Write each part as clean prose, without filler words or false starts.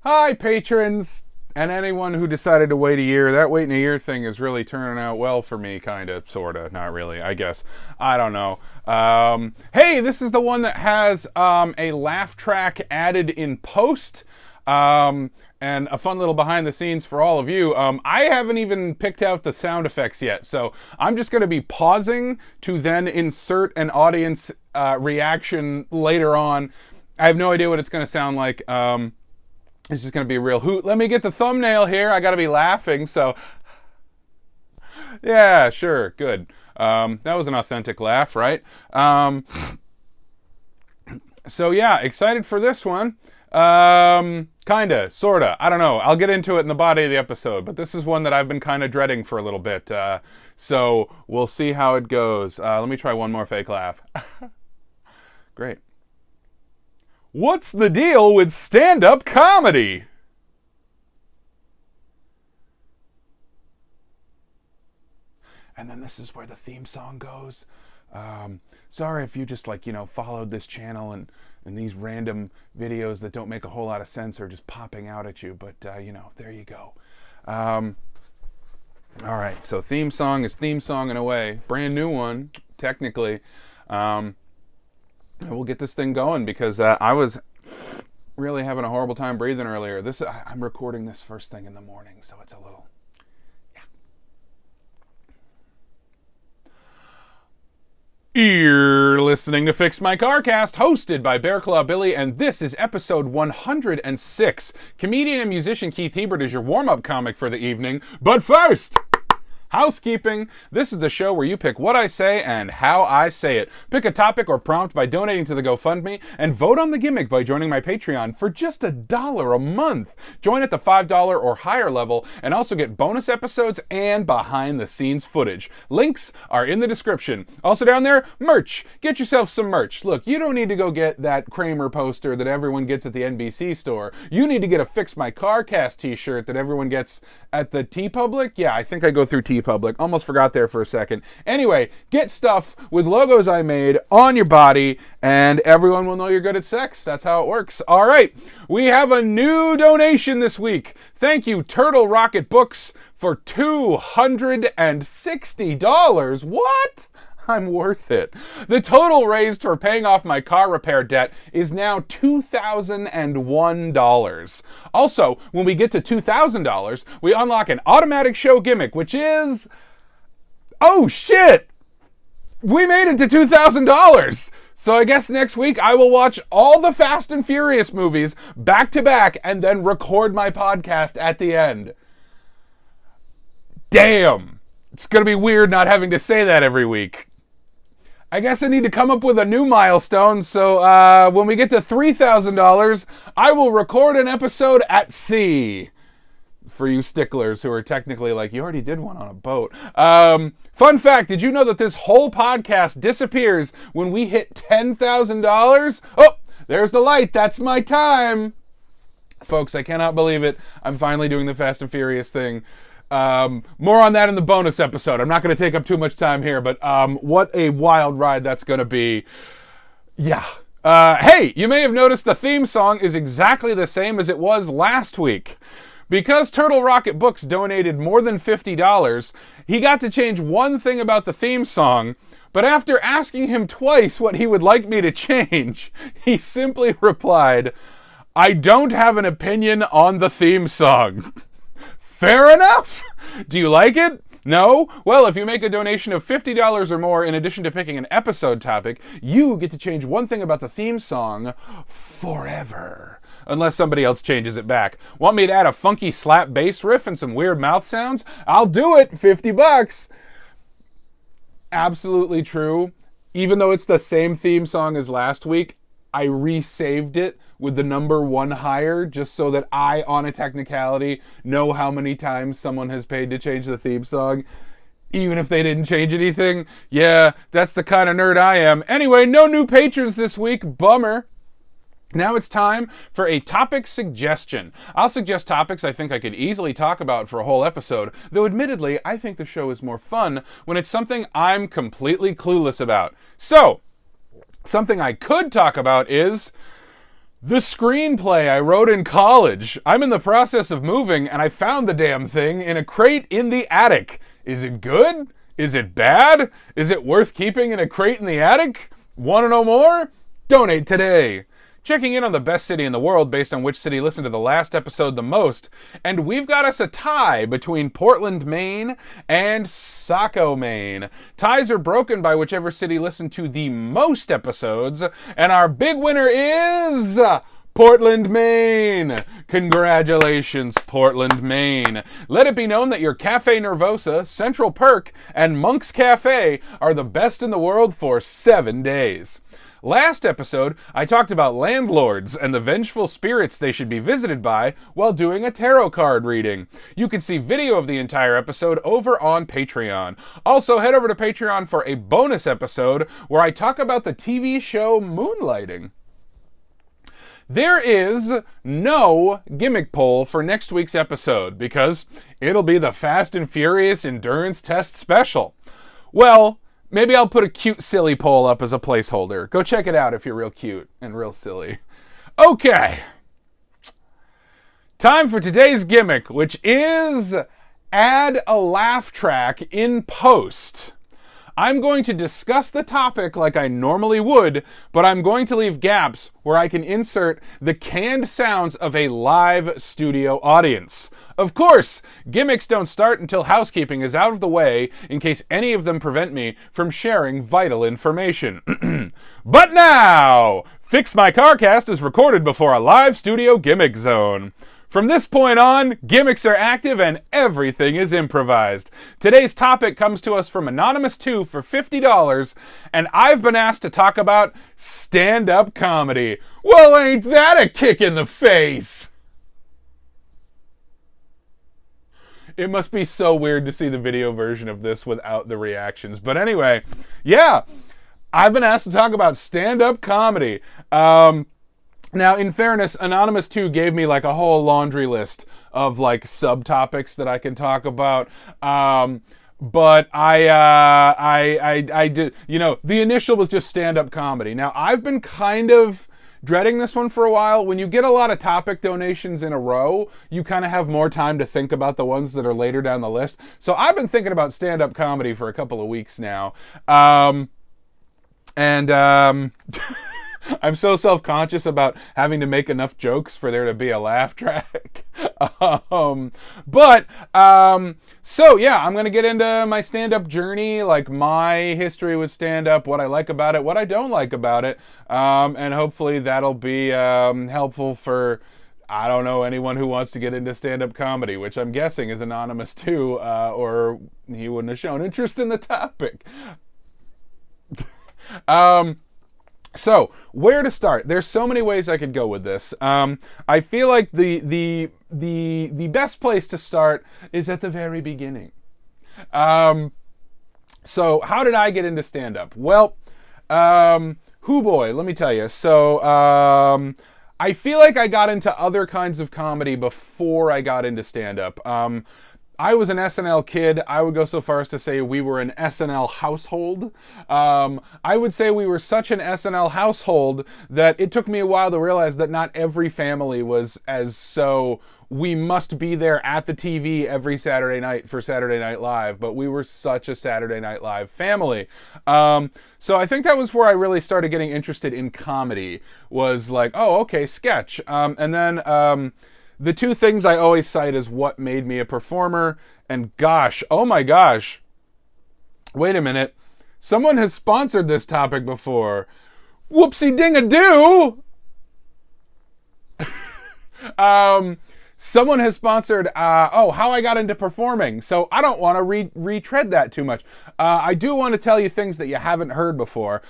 Hi, patrons, and anyone who decided to wait a year. That waiting a year thing is really turning out well for me, kind of, sort of. Not really, I guess. I don't know. Hey, this is the one that has a laugh track added in post. And a fun little behind the scenes for all of you. I haven't even picked out the sound effects yet, so I'm just going to be pausing to then insert an audience reaction later on. I have no idea what it's going to sound like. It's just going to be a real hoot. Let me get the thumbnail here. I got to be laughing, so yeah, sure, good. That was an authentic laugh, right? So yeah, excited for this one. Kinda, sorta. I don't know. I'll get into it in the body of the episode, but this is one that I've been kind of dreading for a little bit. So we'll see how it goes. Let me try one more fake laugh. Great. What's the deal with stand-up comedy? And then this is where the theme song goes. Sorry if you just followed this channel and these random videos that don't make a whole lot of sense are just popping out at you, but there you go. All right, so theme song is theme song in a way. Brand new one, technically. We'll get this thing going because I was really having a horrible time breathing earlier. I'm recording this first thing in the morning, so it's a little... You're listening to Fix My Carcast, hosted by Bear Claw Billy, and this is episode 106. Comedian and musician Keith Hebert is your warm-up comic for the evening. But first, housekeeping. This is the show where you pick what I say and how I say it. Pick a topic or prompt by donating to the GoFundMe, and vote on the gimmick by joining my Patreon for just $1 a month. Join at the $5 or higher level, and also get bonus episodes and behind-the-scenes footage. Links are in the description. Also down there, merch. Get yourself some merch. Look, you don't need to go get that Kramer poster that everyone gets at the NBC store. You need to get a Fix My Carcast t-shirt that everyone gets at the TeePublic. Yeah, I think I go through TeePublic. Almost forgot there for a second. Anyway, get stuff with logos I made on your body, and everyone will know you're good at sex. That's how it works. All right, we have a new donation this week. Thank you, Turtle Rocket Books, for $260. What? I'm worth it. The total raised for paying off my car repair debt is now $2,001. Also, when we get to $2,000, we unlock an automatic show gimmick, which is... Oh, shit! We made it to $2,000! So I guess next week I will watch all the Fast and Furious movies back to back and then record my podcast at the end. Damn! It's gonna be weird not having to say that every week. I guess I need to come up with a new milestone, so when we get to $3,000, I will record an episode at sea. For you sticklers who are technically like, you already did one on a boat. Fun fact, did you know that this whole podcast disappears when we hit $10,000? Oh, there's the light. That's my time. Folks, I cannot believe it. I'm finally doing the Fast and Furious thing. More on that in the bonus episode. I'm not going to take up too much time here, but what a wild ride that's going to be. Yeah. Hey, you may have noticed the theme song is exactly the same as it was last week. Because Turtle Rocket Books donated more than $50, he got to change one thing about the theme song, but after asking him twice what he would like me to change, he simply replied, "I don't have an opinion on the theme song." Fair enough. Do you like it? No? Well, if you make a donation of $50 or more, in addition to picking an episode topic, you get to change one thing about the theme song forever. Unless somebody else changes it back. Want me to add a funky slap bass riff and some weird mouth sounds? I'll do it. $50. Absolutely true. Even though it's the same theme song as last week, I resaved it with the number 1 higher just so that I, on a technicality, know how many times someone has paid to change the theme song, even if they didn't change anything. Yeah, that's the kind of nerd I am. Anyway, no new patrons this week. Bummer. Now it's time for a topic suggestion. I'll suggest topics I think I could easily talk about for a whole episode, though admittedly, I think the show is more fun when it's something I'm completely clueless about. So, something I could talk about is The screenplay I wrote in college. I'm in the process of moving, and I found the damn thing in a crate in the attic. Is it good? Is it bad? Is it worth keeping in a crate in the attic? Want to know more? Donate today. Checking in on the best city in the world based on which city listened to the last episode the most, and we've got us a tie between Portland, Maine and Saco, Maine. Ties are broken by whichever city listened to the most episodes, and our big winner is Portland, Maine. Congratulations, Portland, Maine. Let it be known that your Cafe Nervosa, Central Perk, and Monk's Cafe are the best in the world for 7 days. Last episode, I talked about landlords and the vengeful spirits they should be visited by while doing a tarot card reading. You can see video of the entire episode over on Patreon. Also, head over to Patreon for a bonus episode where I talk about the TV show Moonlighting. There is no gimmick poll for next week's episode because it'll be the Fast and Furious Endurance Test Special. Well, maybe I'll put a cute, silly poll up as a placeholder. Go check it out if you're real cute and real silly. Okay. Time for today's gimmick, which is add a laugh track in post. I'm going to discuss the topic like I normally would, but I'm going to leave gaps where I can insert the canned sounds of a live studio audience. Of course, gimmicks don't start until housekeeping is out of the way in case any of them prevent me from sharing vital information. But now, Fix My Carcast is recorded before a live studio gimmick zone. From this point on, gimmicks are active and everything is improvised. Today's topic comes to us from Anonymous2 for $50, and I've been asked to talk about stand-up comedy. Well, ain't that a kick in the face? It must be so weird to see the video version of this without the reactions. But anyway, yeah, I've been asked to talk about stand-up comedy. Now, in fairness, Anonymous2 gave me like a whole laundry list of like subtopics that I can talk about. But I did, you know, the initial was just stand-up comedy. Now, I've been kind of dreading this one for a while. When you get a lot of topic donations in a row, you kind of have more time to think about the ones that are later down the list. So I've been thinking about stand-up comedy for a couple of weeks now. I'm so self-conscious about having to make enough jokes for there to be a laugh track. So yeah, I'm going to get into my stand-up journey, like my history with stand-up, what I like about it, what I don't like about it, and hopefully that'll be helpful for, I don't know, anyone who wants to get into stand-up comedy, which I'm guessing is anonymous too, or he wouldn't have shown interest in the topic. So, where to start? There's so many ways I could go with this. I feel like the best place to start is at the very beginning. So, how did I get into stand-up? Well, boy, let me tell you. So, I feel like I got into other kinds of comedy before I got into stand-up. I was an SNL kid. I would go so far as to say we were an SNL household. I would say we were such an SNL household that it took me a while to realize that not every family was as so we must be there at the TV every Saturday night for Saturday Night Live, but we were such a Saturday Night Live family. So I think that was where I really started getting interested in comedy, was like, oh, okay, sketch. And then the two things I always cite as what made me a performer, and gosh, oh my gosh, wait a minute, someone has sponsored this topic before. Whoopsie-ding-a-doo! Someone has sponsored, how I got into performing, so I don't want to retread that too much. I do want to tell you things that you haven't heard before.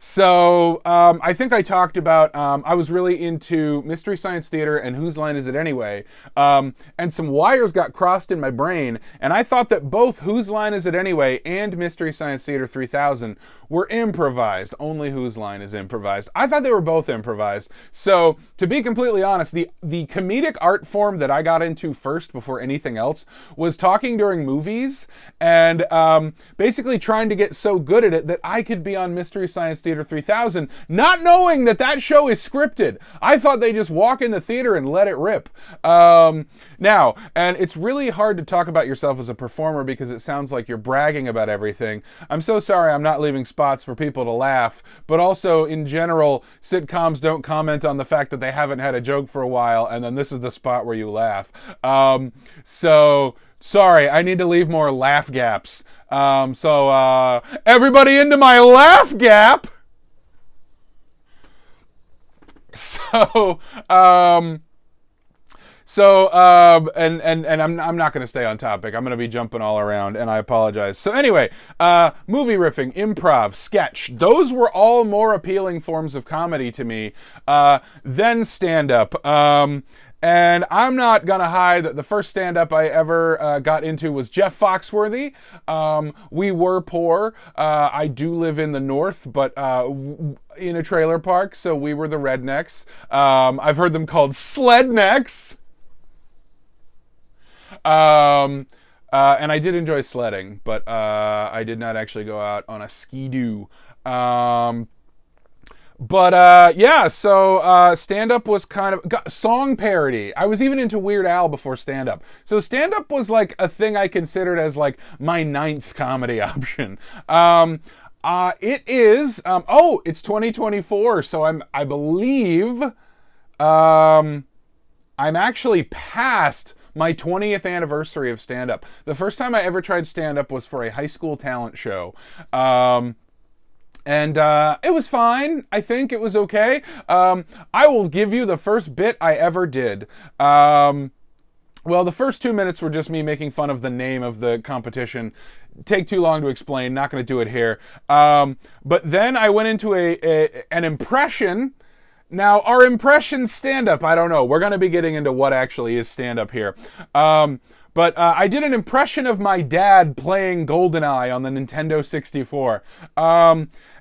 So I think I talked about, I was really into Mystery Science Theater and Whose Line Is It Anyway? And some wires got crossed in my brain, and I thought that both Whose Line Is It Anyway and Mystery Science Theater 3000 were improvised. Only Whose Line is improvised. I thought they were both improvised. So, to be completely honest, the comedic art form that I got into first before anything else was talking during movies and basically trying to get so good at it that I could be on Mystery Science Theater 3000, not knowing that that show is scripted. I thought they just walk in the theater and let it rip. Now, and it's really hard to talk about yourself as a performer because it sounds like you're bragging about everything. I'm so sorry I'm not leaving spots for people to laugh, but also in general, sitcoms don't comment on the fact that they haven't had a joke for a while, and then this is the spot where you laugh. So, sorry, I need to leave more laugh gaps. Everybody into my laugh gap! And I'm not going to stay on topic. I'm going to be jumping all around, and I apologize. So anyway, movie riffing, improv, sketch, those were all more appealing forms of comedy to me than stand-up. And I'm not going to hide that the first stand-up I ever got into was Jeff Foxworthy. We were poor. I do live in the north, but in a trailer park, so we were the rednecks. I've heard them called slednecks. And I did enjoy sledding, but I did not actually go out on a ski-doo. So stand-up was kind of song parody. I was even into Weird Al before stand-up. So stand-up was like a thing I considered as like my 9th comedy option. It is, it's 2024, so I believe, I'm actually past my 20th anniversary of stand-up. The first time I ever tried stand-up was for a high school talent show. And it was fine. I think it was okay. I will give you the first bit I ever did. Well, the first 2 minutes were just me making fun of the name of the competition. Take too long to explain. Not going to do it here. But then I went into an impression. Now, our impression stand-up, I don't know. We're going to be getting into what actually is stand-up here. But I did an impression of my dad playing GoldenEye on the Nintendo 64.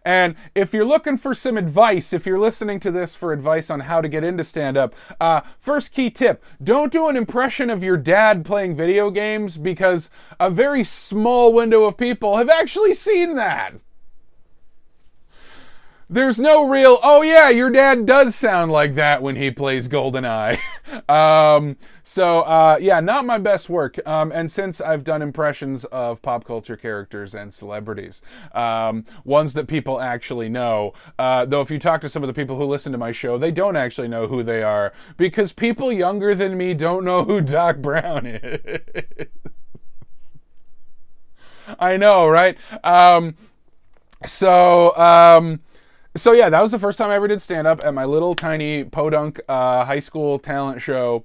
And if you're looking for some advice, if you're listening to this for advice on how to get into stand-up, first key tip, don't do an impression of your dad playing video games because a very small window of people have actually seen that. There's no real, oh yeah, your dad does sound like that when he plays GoldenEye. Not my best work. And since I've done impressions of pop culture characters and celebrities, ones that people actually know, though if you talk to some of the people who listen to my show, they don't actually know who they are, because people younger than me don't know who Doc Brown is. I know, right? So yeah, that was the first time I ever did stand-up at my little tiny podunk high school talent show.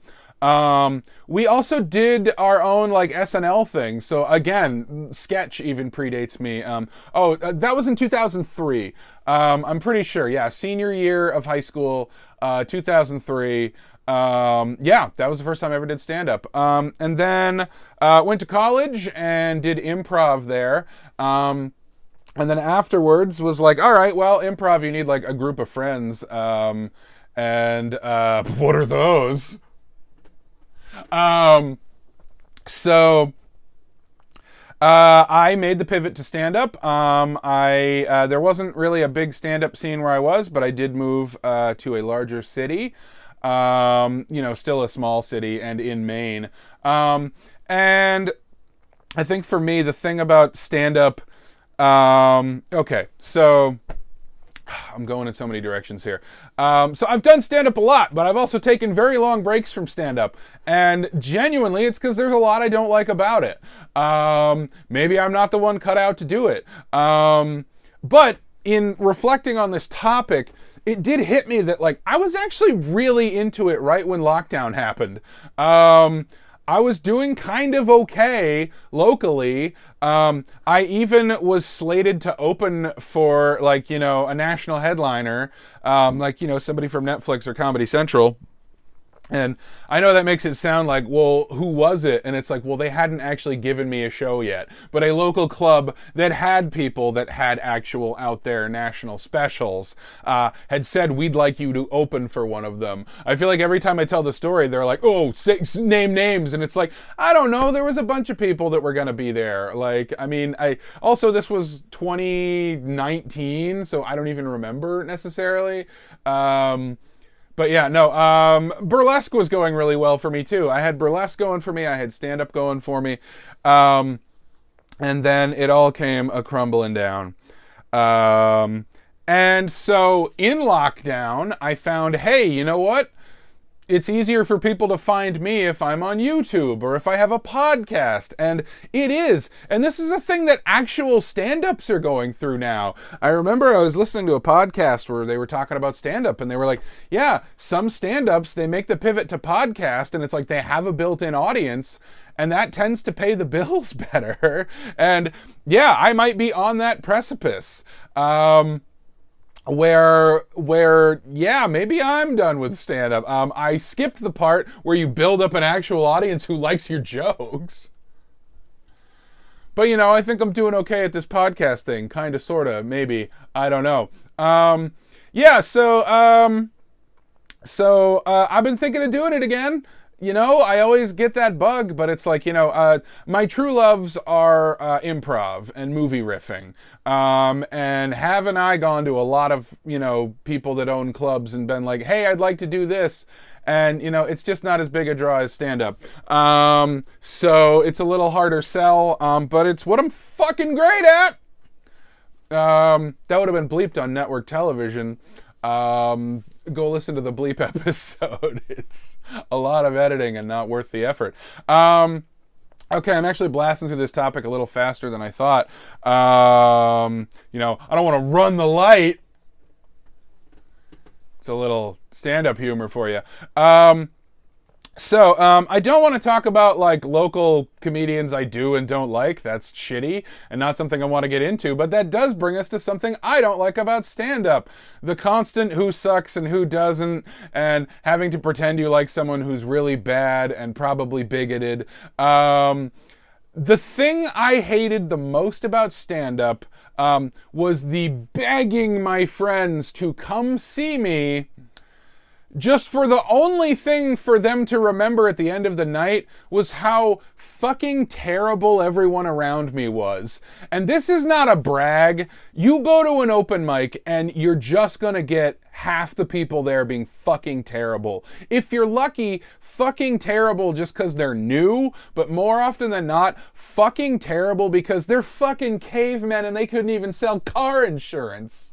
We also did our own like SNL thing. So again, sketch even predates me. That was in 2003. I'm pretty sure. Yeah, senior year of high school, 2003. That was the first time I ever did stand-up. And then went to college and did improv there. And then afterwards was like, all right, well, improv, you need like a group of friends. What are those? I made the pivot to stand-up. There wasn't really a big stand-up scene where I was, but I did move to a larger city. Still a small city and in Maine. And I think for me, the thing about stand-up, so I'm going in so many directions here. So I've done stand-up a lot, but I've also taken very long breaks from stand-up. And genuinely, it's because there's a lot I don't like about it. Maybe I'm not the one cut out to do it. But in reflecting on this topic, it did hit me that like I was actually really into it right when lockdown happened. I was doing kind of okay locally. I even was slated to open for a national headliner, somebody from Netflix or Comedy Central. And I know that makes it sound like, well, who was it? And it's like, well, they hadn't actually given me a show yet. But a local club that had people that had actual out there national specials had said, we'd like you to open for one of them. I feel like every time I tell the story, they're like, oh, name names. And it's like, I don't know. There was a bunch of people that were going to be there. Like, I mean, this was 2019, so I don't even remember necessarily. But yeah, no, burlesque was going really well for me too. I had burlesque going for me. I had stand-up going for me. And then it all came a-crumbling down. And so in lockdown, I found, hey, you know what? It's easier for people to find me if I'm on YouTube or if I have a podcast. And it is. And this is a thing that actual stand-ups are going through now. I remember I was listening to a podcast where they were talking about stand-up and they were like, yeah, some stand-ups, they make the pivot to podcast and it's like they have a built-in audience and that tends to pay the bills better. And yeah, I might be on that precipice. Where yeah, maybe I'm done with stand-up. I skipped the part where you build up an actual audience who likes your jokes. But you know, I think I'm doing okay at this podcast thing, kind of, sort of, maybe. I don't know. Yeah, so I've been thinking of doing it again. You know, I always get that bug, but it's like, you know, my true loves are improv and movie riffing. And haven't I gone to a lot of, you know, people that own clubs and been like, hey, I'd like to do this. And, you know, it's just not as big a draw as stand-up. So it's a little harder sell, but it's what I'm fucking great at. That would have been bleeped on network television. Go listen to the bleep episode. It's a lot of editing and not worth the effort. Okay, I'm actually blasting through this topic a little faster than I thought. You know, I don't want to run the light. It's a little stand-up humor for you. So, I don't want to talk about, like, local comedians I do and don't like. That's shitty and not something I want to get into. But that does bring us to something I don't like about stand-up. The constant who sucks and who doesn't, and having to pretend you like someone who's really bad and probably bigoted. The thing I hated the most about stand-up was the begging my friends to come see me just for the only thing for them to remember at the end of the night was how fucking terrible everyone around me was. And this is not a brag. You go to an open mic and you're just gonna get half the people there being fucking terrible. If you're lucky, fucking terrible just because they're new, but more often than not, fucking terrible because they're fucking cavemen and they couldn't even sell car insurance.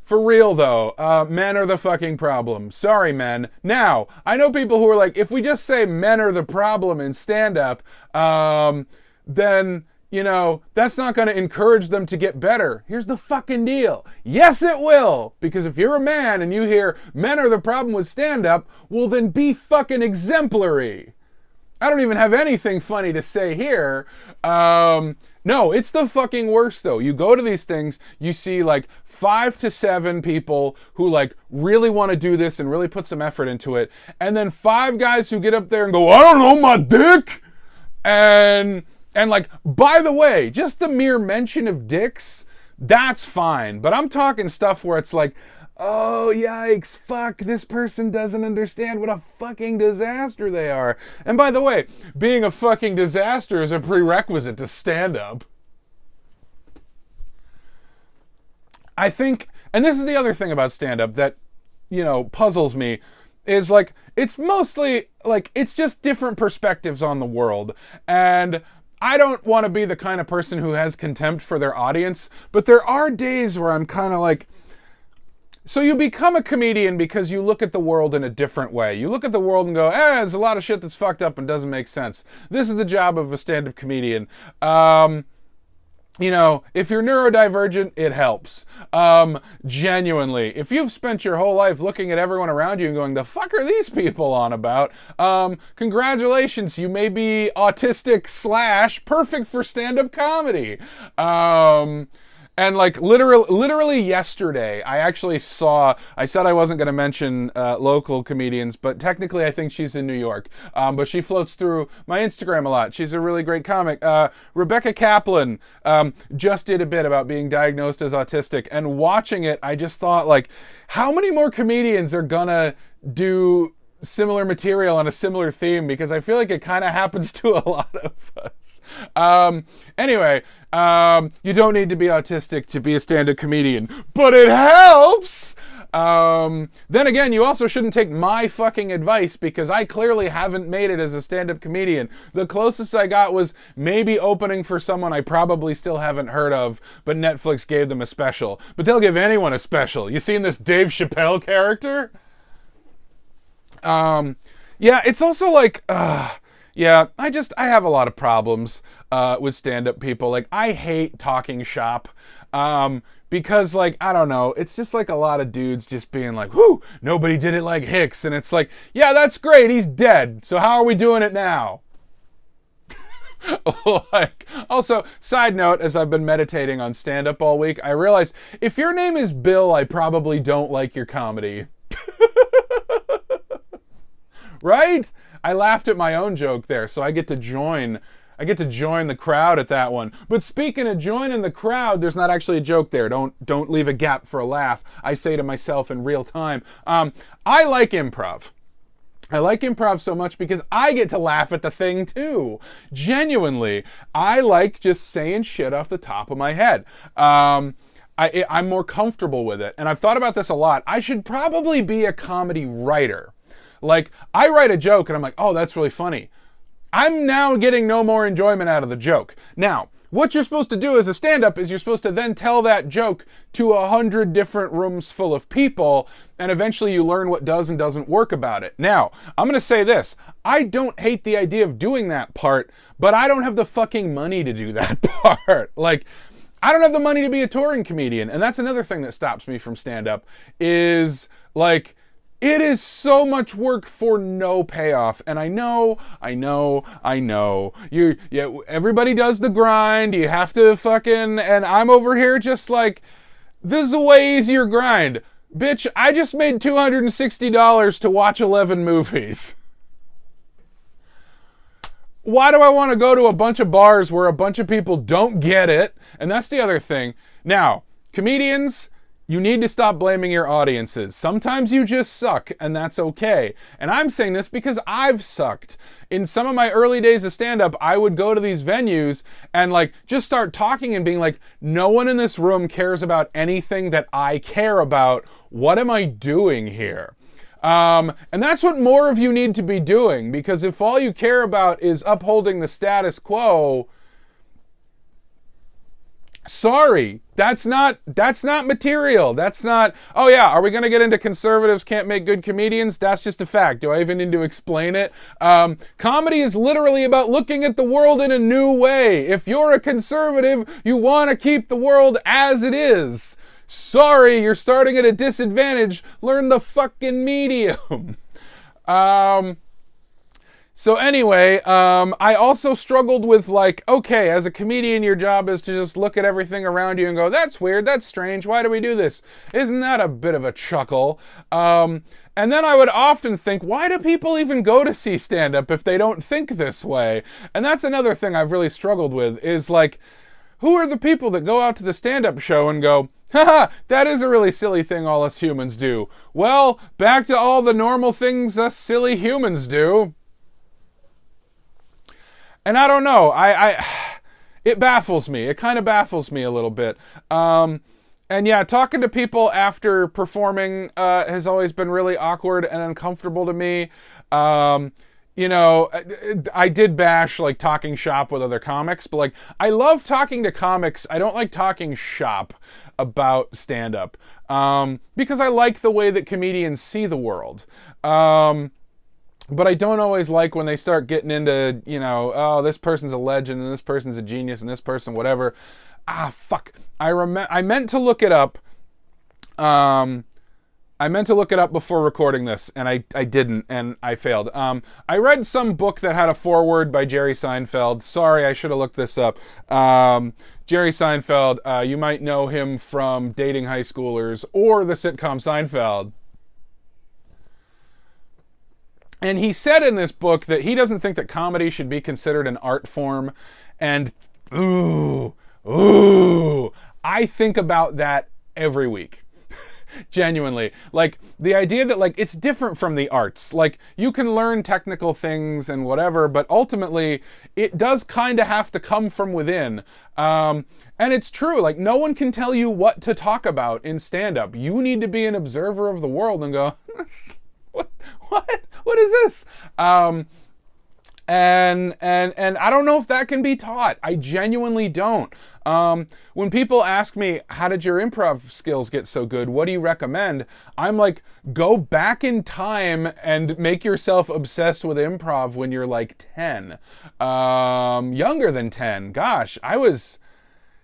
For real, though, men are the fucking problem. Sorry, men. Now, I know people who are like, if we just say men are the problem in stand-up, then, you know, that's not going to encourage them to get better. Here's the fucking deal. Yes, it will. Because if you're a man and you hear men are the problem with stand-up, well, then be fucking exemplary. I don't even have anything funny to say here. No, it's the fucking worst, though. You go to these things, you see like 5 to 7 people who like really want to do this and really put some effort into it. And then 5 guys who get up there and go, I don't know, my dick. And like, by the way, just the mere mention of dicks, that's fine. But I'm talking stuff where it's like, oh, yikes, fuck, this person doesn't understand what a fucking disaster they are. And by the way, being a fucking disaster is a prerequisite to stand up. I think, and this is the other thing about stand-up that, you know, puzzles me, is like, it's mostly, like, it's just different perspectives on the world. And I don't want to be the kind of person who has contempt for their audience, but there are days where I'm kind of like, so you become a comedian because you look at the world in a different way. You look at the world and go, there's a lot of shit that's fucked up and doesn't make sense. This is the job of a stand-up comedian. You know, if you're neurodivergent, it helps. Genuinely. If you've spent your whole life looking at everyone around you and going, the fuck are these people on about? Congratulations, you may be autistic / perfect for stand-up comedy. And like literally yesterday, I said I wasn't going to mention local comedians, but technically I think she's in New York. But she floats through my Instagram a lot. She's a really great comic. Rebecca Kaplan just did a bit about being diagnosed as autistic, and watching it, I just thought, like, how many more comedians are gonna do similar material on a similar theme, because I feel like it kind of happens to a lot of us. Anyway, you don't need to be autistic to be a stand-up comedian, but it helps! Then again, you also shouldn't take my fucking advice, because I clearly haven't made it as a stand-up comedian. The closest I got was maybe opening for someone I probably still haven't heard of, but Netflix gave them a special. But they'll give anyone a special. You seen this Dave Chappelle character? Yeah, it's also like, yeah, I have a lot of problems, with stand-up people. Like, I hate talking shop, because, like, I don't know, it's just like a lot of dudes just being like, whoo, nobody did it like Hicks, and it's like, yeah, that's great, he's dead, so how are we doing it now? Like, also, side note, as I've been meditating on stand-up all week, I realized, if your name is Bill, I probably don't like your comedy. Right? I laughed at my own joke there, so I get to join the crowd at that one. But speaking of joining the crowd, there's not actually a joke there. Don't leave a gap for a laugh. I say to myself in real time. I like improv. I like improv so much because I get to laugh at the thing too. Genuinely, I like just saying shit off the top of my head. I'm more comfortable with it. And I've thought about this a lot. I should probably be a comedy writer. Like, I write a joke and I'm like, oh, that's really funny. I'm now getting no more enjoyment out of the joke. Now, what you're supposed to do as a stand-up is you're supposed to then tell that joke to 100 different rooms full of people, and eventually you learn what does and doesn't work about it. Now, I'm going to say this. I don't hate the idea of doing that part, but I don't have the fucking money to do that part. Like, I don't have the money to be a touring comedian, and that's another thing that stops me from stand-up, is, like, it is so much work for no payoff. And I know. Everybody does the grind. You have to fucking, and I'm over here just like, this is a way easier grind. Bitch, I just made $260 to watch 11 movies. Why do I want to go to a bunch of bars where a bunch of people don't get it? And that's the other thing. Now, comedians, you need to stop blaming your audiences. Sometimes you just suck, and that's okay. And I'm saying this because I've sucked. In some of my early days of stand-up, I would go to these venues and, like, just start talking and being like, no one in this room cares about anything that I care about. What am I doing here? And that's what more of you need to be doing, because if all you care about is upholding the status quo, sorry, that's not material. That's not, oh yeah, are we going to get into conservatives can't make good comedians? That's just a fact. Do I even need to explain it? Comedy is literally about looking at the world in a new way. If you're a conservative, you want to keep the world as it is. Sorry, you're starting at a disadvantage. Learn the fucking medium. So anyway, I also struggled with, like, okay, as a comedian, your job is to just look at everything around you and go, that's weird, that's strange, why do we do this? Isn't that a bit of a chuckle? And then I would often think, why do people even go to see stand-up if they don't think this way? And that's another thing I've really struggled with, is like, who are the people that go out to the stand-up show and go, haha, that is a really silly thing all us humans do. Well, back to all the normal things us silly humans do. And I don't know, it baffles me. It kind of baffles me a little bit. And yeah, talking to people after performing has always been really awkward and uncomfortable to me. You know, I did bash, like, talking shop with other comics, but, like, I love talking to comics. I don't like talking shop about stand-up, because I like the way that comedians see the world. But I don't always like when they start getting into, you know, oh, this person's a legend and this person's a genius and this person whatever. Fuck. I meant to look it up. I meant to look it up before recording this, and I didn't, and I failed. I read some book that had a foreword by Jerry Seinfeld. Sorry, I should have looked this up. Jerry Seinfeld, you might know him from Dating High Schoolers or the sitcom Seinfeld. And he said in this book that he doesn't think that comedy should be considered an art form. And, ooh, I think about that every week. Genuinely. Like, the idea that, like, it's different from the arts. Like, you can learn technical things and whatever, but ultimately, it does kind of have to come from within. And it's true. Like, no one can tell you what to talk about in stand-up. You need to be an observer of the world and go, what is this? And I don't know if that can be taught. I genuinely don't. When people ask me, how did your improv skills get so good? What do you recommend? I'm like, go back in time and make yourself obsessed with improv when you're like 10. Younger than 10. Gosh, I was...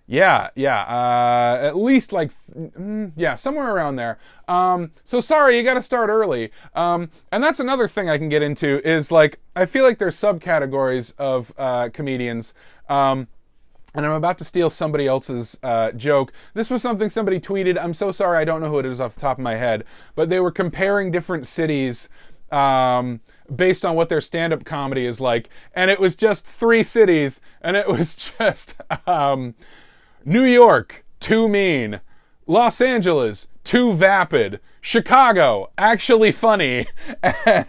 at least like, somewhere around there. So sorry, you gotta start early. And that's another thing I can get into is like, I feel like there's subcategories of comedians. And I'm about to steal somebody else's joke. This was something somebody tweeted. I'm so sorry, I don't know who it is off the top of my head. But they were comparing different cities based on what their stand-up comedy is like. And it was just 3 cities. And it was just... New York, too mean. Los Angeles, too vapid. Chicago, actually funny.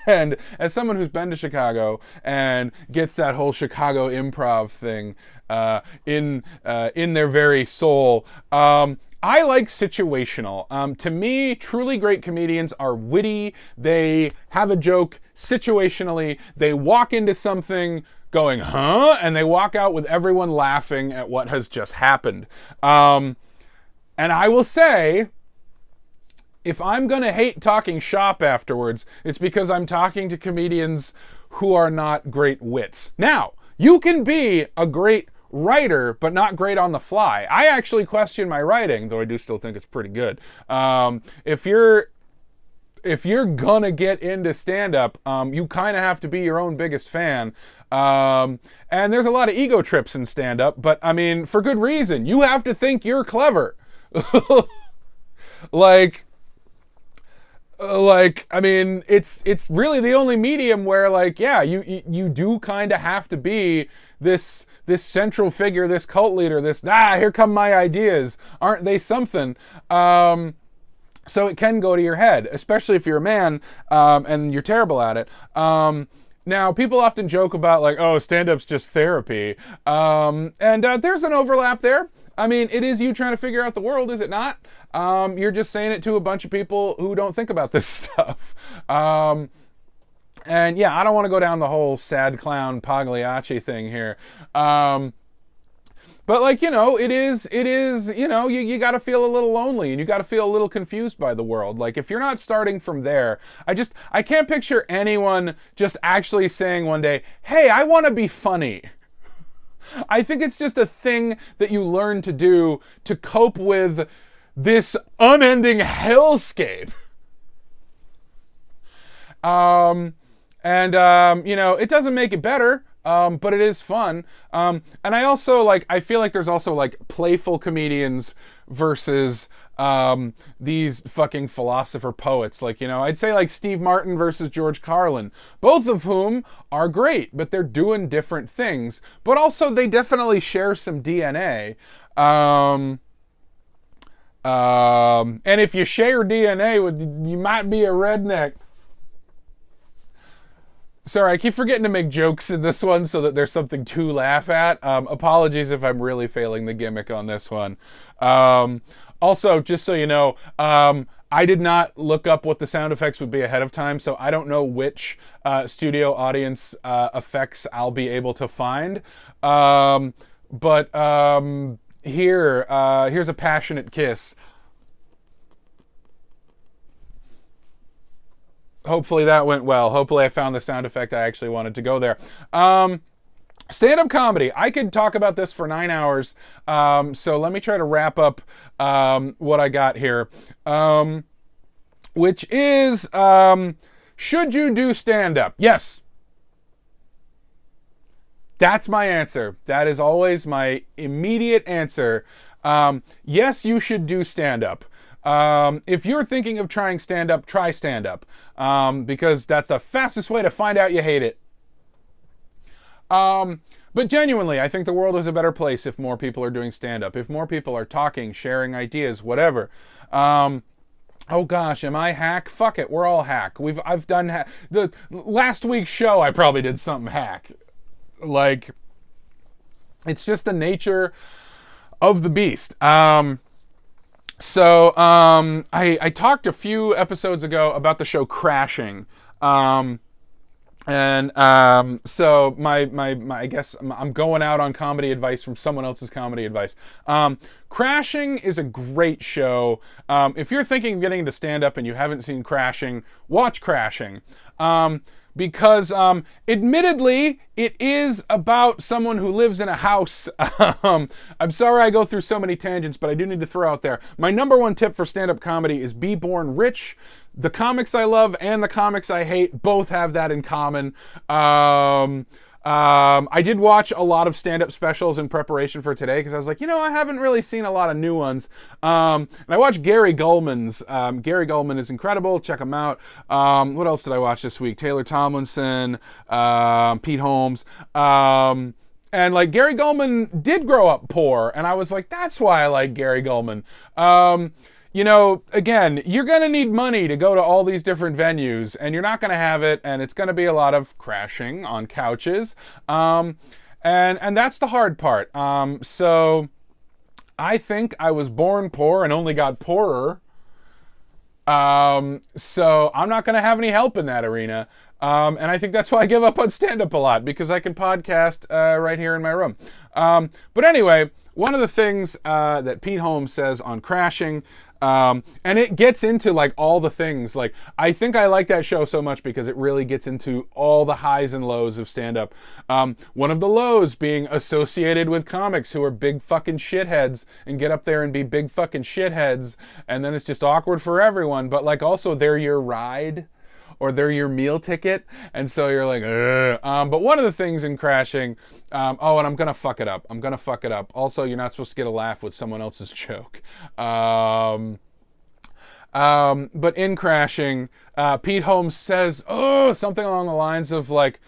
And as someone who's been to Chicago and gets that whole Chicago improv thing in their very soul, I like situational. To me, truly great comedians are witty. They have a joke situationally. They walk into something going, huh? And they walk out with everyone laughing at what has just happened. And I will say, if I'm going to hate talking shop afterwards, it's because I'm talking to comedians who are not great wits. Now, you can be a great writer, but not great on the fly. I actually question my writing, though I do still think it's pretty good. If you're gonna get into stand-up, you kind of have to be your own biggest fan. And there's a lot of ego trips in stand-up, but I mean, for good reason. You have to think you're clever. like, I mean, it's really the only medium where, like, yeah, you do kind of have to be this central figure, this cult leader, here come my ideas, aren't they something? So it can go to your head, especially if you're a man and you're terrible at it. Now, people often joke about, like, oh, stand-up's just therapy. And there's an overlap there. I mean, it is you trying to figure out the world, is it not? You're just saying it to a bunch of people who don't think about this stuff. And yeah, I don't want to go down the whole sad clown Pagliacci thing here. But, like, you know, it is, you know, you got to feel a little lonely and you got to feel a little confused by the world. Like, if you're not starting from there, I can't picture anyone just actually saying one day, hey, I want to be funny. I think it's just a thing that you learn to do to cope with this unending hellscape. You know, it doesn't make it better. But it is fun. And I also, like, I feel like there's also, like, playful comedians versus these fucking philosopher poets. Like, you know, I'd say, like, Steve Martin versus George Carlin. Both of whom are great, but they're doing different things. But also, they definitely share some DNA. And if you share DNA, you might be a redneck. Sorry, I keep forgetting to make jokes in this one so that there's something to laugh at. Apologies if I'm really failing the gimmick on this one. Also, just so you know, I did not look up what the sound effects would be ahead of time, so I don't know which studio audience effects I'll be able to find. But here's a passionate kiss. Hopefully that went well. Hopefully I found the sound effect I actually wanted to go there. Stand-up comedy. I could talk about this for 9 hours. So let me try to wrap up what I got here. One which is, should you do stand-up? Yes. That's my answer. That is always my immediate answer. Yes, you should do stand-up. If you're thinking of trying stand-up, try stand-up. Because that's the fastest way to find out you hate it. But genuinely, I think the world is a better place if more people are doing stand-up. If more people are talking, sharing ideas, whatever. Oh gosh, am I hack? Fuck it, we're all hack. I've done the last week's show. I probably did something hack. Like, it's just the nature of the beast. I talked a few episodes ago about the show Crashing. So I guess I'm going out on comedy advice from someone else's comedy advice. Crashing is a great show. If you're thinking of getting into stand-up and you haven't seen Crashing, watch Crashing. Because admittedly, it is about someone who lives in a house. I'm sorry I go through so many tangents, but I do need to throw out there. My number one tip for stand-up comedy is be born rich. The comics I love and the comics I hate both have that in common. I did watch a lot of stand-up specials in preparation for today because I was like, I haven't really seen a lot of new ones. And I watched Gary Gulman's. Gary Gulman is incredible. Check him out. What else did I watch this week? Taylor Tomlinson, Pete Holmes. And like Gary Gulman did grow up poor, and I was like, that's why I like Gary Gulman. Again, you're going to need money to go to all these different venues, and you're not going to have it, and it's going to be a lot of crashing on couches. And that's the hard part. So I think I was born poor and only got poorer. So I'm not going to have any help in that arena. And I think that's why I give up on stand-up a lot, because I can podcast right here in my room. But anyway, one of the things that Pete Holmes says on Crashing, and it gets into like all the things, like I think I like that show so much because it really gets into all the highs and lows of stand-up. One of the lows being associated with comics who are big fucking shitheads and get up there and be big fucking shitheads, and then it's just awkward for everyone, but like also they're your ride or they're your meal ticket, and so you're like, ugh. But one of the things in Crashing, and I'm gonna fuck it up. Also, you're not supposed to get a laugh with someone else's joke. But in Crashing, Pete Holmes says, something along the lines of like,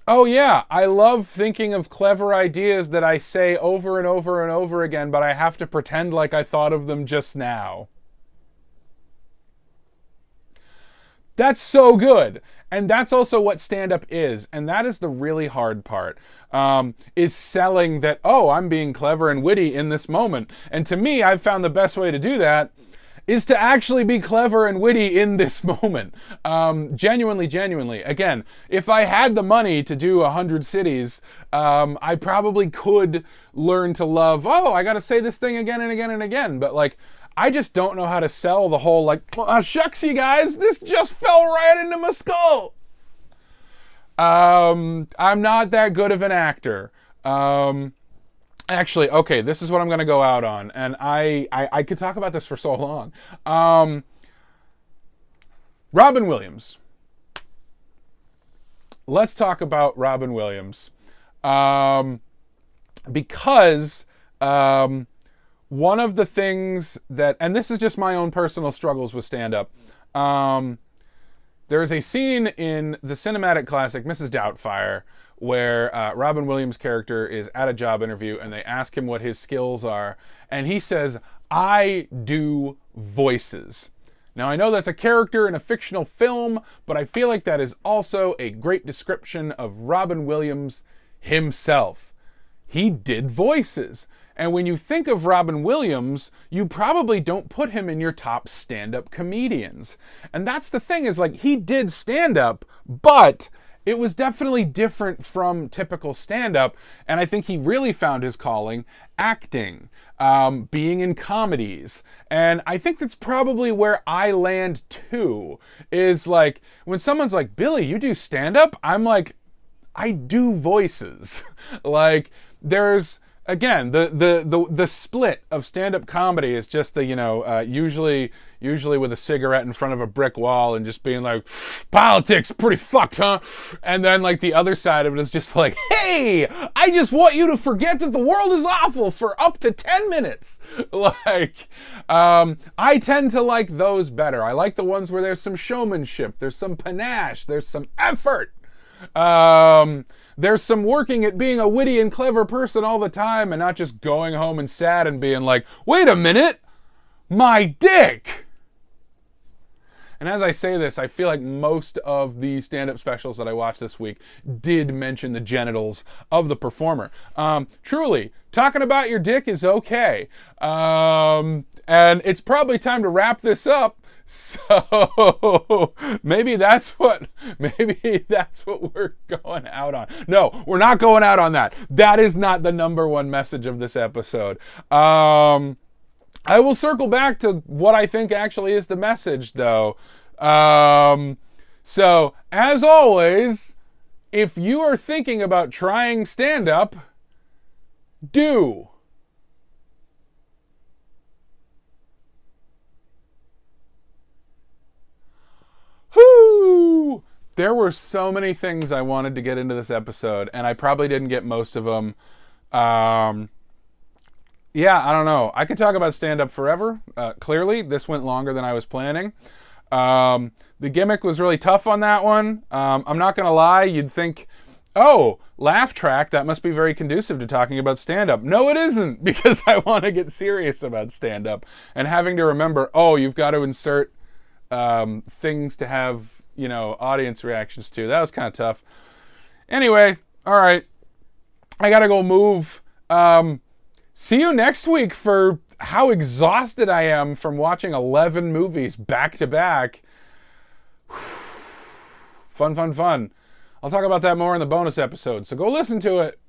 oh yeah, I love thinking of clever ideas that I say over and over and over again, but I have to pretend like I thought of them just now. That's so good. And that's also what stand-up is. And that is the really hard part, is selling that, I'm being clever and witty in this moment. And to me, I've found the best way to do that is to actually be clever and witty in this moment. Genuinely. Again, if I had the money to do 100 cities, I probably could learn to love, I got to say this thing again and again and again. But like, I just don't know how to sell the whole like, shucks you guys, this just fell right into my skull. I'm not that good of an actor. Actually, okay, this is what I'm going to go out on. And I could talk about this for so long. Robin Williams. Let's talk about Robin Williams. Because one of the things that, and this is just my own personal struggles with stand-up, there is a scene in the cinematic classic Mrs. Doubtfire where Robin Williams' character is at a job interview and they ask him what his skills are, and he says, I do voices. Now, I know that's a character in a fictional film, but I feel like that is also a great description of Robin Williams himself. He did voices. And when you think of Robin Williams, you probably don't put him in your top stand-up comedians. And that's the thing, is like, he did stand-up, but it was definitely different from typical stand-up. And I think he really found his calling acting, being in comedies. And I think that's probably where I land too, is like, when someone's like, Billy, you do stand-up? I'm like, I do voices. Like, there's, again, the split of stand-up comedy is just the, usually, usually with a cigarette in front of a brick wall and just being like, politics, pretty fucked, huh? And then like the other side of it is just like, hey, I just want you to forget that the world is awful for up to 10 minutes. Like, I tend to like those better. I like the ones where there's some showmanship, there's some panache, there's some effort. There's some working at being a witty and clever person all the time and not just going home and sad and being like, wait a minute, my dick. And as I say this, I feel like most of the stand-up specials that I watched this week did mention the genitals of the performer. Truly, talking about your dick is okay. And it's probably time to wrap this up. So maybe that's what we're going out on. No, we're not going out on that. That is not the number one message of this episode. I will circle back to what I think actually is the message, though. So, as always, if you are thinking about trying stand-up, do. Whoo! There were so many things I wanted to get into this episode, and I probably didn't get most of them. Yeah, I don't know. I could talk about stand-up forever. Clearly, this went longer than I was planning. The gimmick was really tough on that one. I'm not going to lie. You'd think, oh, laugh track, that must be very conducive to talking about stand-up. No, it isn't, because I want to get serious about stand-up. And having to remember, oh, you've got to insert things to have, audience reactions to. That was kind of tough. Anyway, all right. I got to go move. See you next week for how exhausted I am from watching 11 movies back to back. Fun. I'll talk about that more in the bonus episode, so go listen to it.